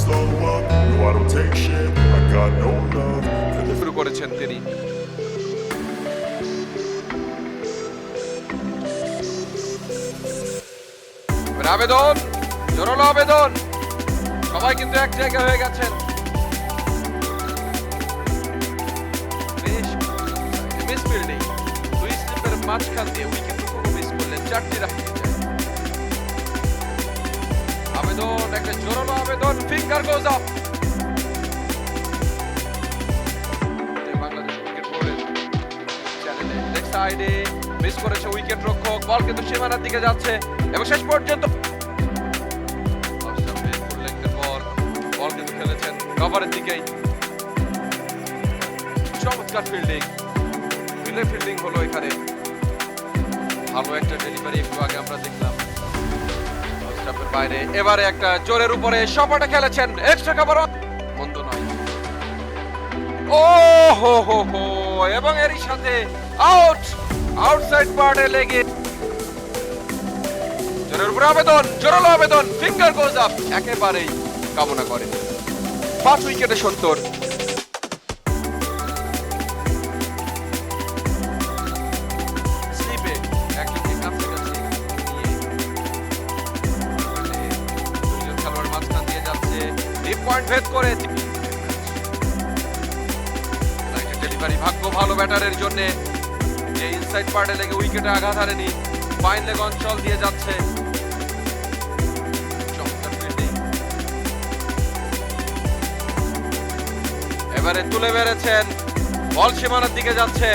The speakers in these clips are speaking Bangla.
slow up, no I don't take shit, I got no love for the শুরু করেছেন তিনি। আবেদন, জোরালো আবেদন, সবাই কিন্তু এক জায়গায় হয়ে গেছেন। বেশ মিস ফিল্ডিং, দুই স্লিপের মাঝখান দিয়ে উইকেট মিস করলেন, 4টি রান। আবেদন, একটা জোরালো আবেদন, ফিঙ্গার গোজ আপ। বাংলাদেশ ক্রিকেট বোর্ডের চ্যানেলে লেগ সাইডে মিস করেছে উইকেট রক্ষক, বল কিন্তু সীমানার দিকে যাচ্ছে এবং শেষ পর্যন্ত বল কিন্তু খেলেছেন কভারের দিকেই। চমৎকার ফিল্ডিং, মিলের ফিল্ডিং হলো এখানে। ভালো একটা ডেলিভারি একটু আগে আমরা দেখলাম স্টাম্পের বাইরে। এবারে একটা জোরের উপরে শটটা খেলেছেন, এক্সট্রা কভার, মন্দ নয়। ও হো হো হো, এবং এরই সাথে আউট, আউটসাইড পার্টে লেগে জোরের উপরে আবেদন, জোরালো আবেদন, ফিঙ্গার গোজ আপ, একেবারেই কামনা করেন। 5 উইকেটে 70। স্লিপে একজনকে কাছাকাছি নিয়ে দুজন খেলোয়াড় মাঝখান দিয়ে যাচ্ছে, ডিপ পয়েন্ট ভেদ করে ডেলিভারি। ভাগ্য ভালো ব্যাটারের জন্য যে ইনসাইড পার্টে লেগে উইকেটে আঘাত হারেনি, ফাইন লেগ অঞ্চল দিয়ে যাচ্ছে। এবারে তুলে বেড়েছেন, বল সীমানার দিকে যাচ্ছে,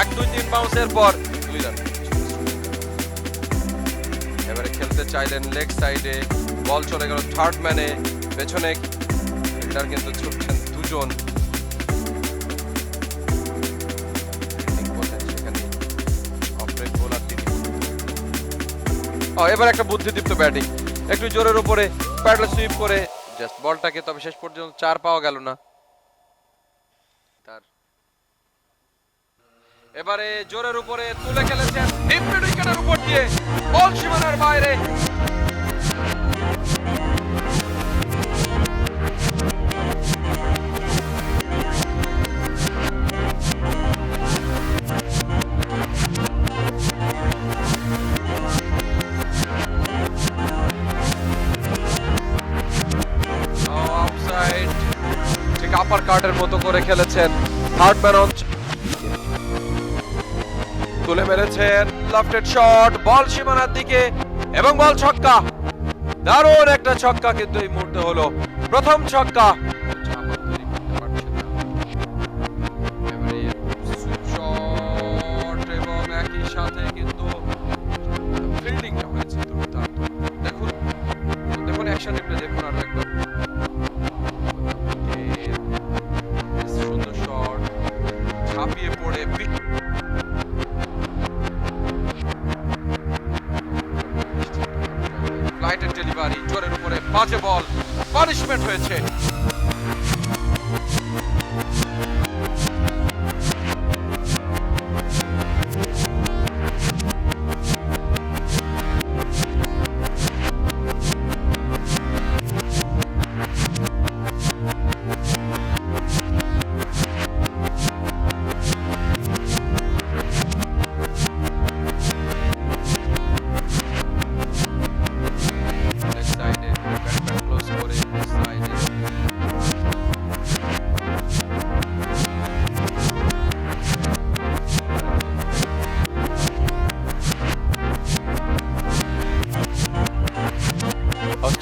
1-2-3 বাউন্সের পর 2 রান। এবারে খেলতে চাইলেন লেগ সাইডে, বল চলে গেল থার্ড ম্যানে, পেছনে ফিল্ডার কিন্তু ছুটছেন দুজন। এবার একটা বুদ্ধিদীপ্ত ব্যাটিং, একটু জোরের উপরে প্যাডেল সুইপ করে জাস্ট বলটাকে, তবে শেষ পর্যন্ত 4 পাওয়া গেল না তার। এবারে জোরের উপরে তুলে খেলেছেন, ডিপ মিড উইকেটের উপর দিয়ে, বল সীমানার বাইরে। ঠিক আপার কাটের মতো করে খেলেছেন, থার্ড ম্যান অঞ্চল তুলে মেরেছেন, লেফটেড শট, বল সীমানার দিকে এবং বল ছক্কা। দারুণ একটা ছক্কা কিন্তু এই মুহূর্তে হলো, প্রথম ছক্কা। এবং একই সাথে কিন্তু ফিল্ডিংটা হয়েছে দুর্দান্ত। দেখুন দেখুন অ্যাকশন রিপ্লে দেখুন আরো একবার। সুন্দর শট, ঝাঁপিয়ে পড়ে ফ্লাইটের ডেলিভারি, জোরের উপরে বাজে বল, পানিশমেন্ট হয়েছে।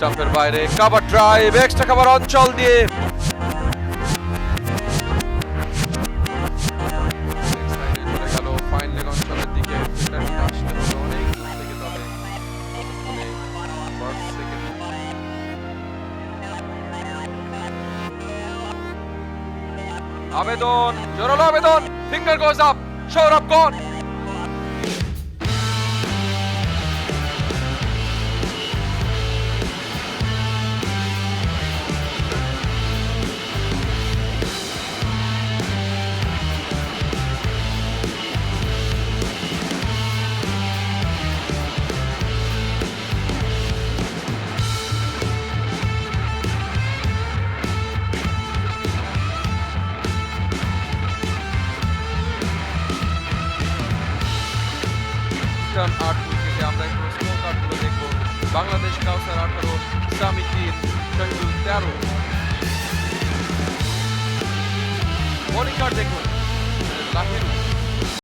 স্টাম্পের বাইরে কভার ড্রাইভ, এক্সট্রা কভার অঞ্চল দিয়ে ফাইন লেগ অঞ্চলের দিকে। আবেদন, জোরালো আবেদন, ফিঙ্গার গোজ আপ, সৌরভ গন। রান 8 উইকেটে। আমরা একটু স্কোর কার্ডগুলো দেখবো। বাংলাদেশ কাউসার 18, সামি 3, শহীদুল 13,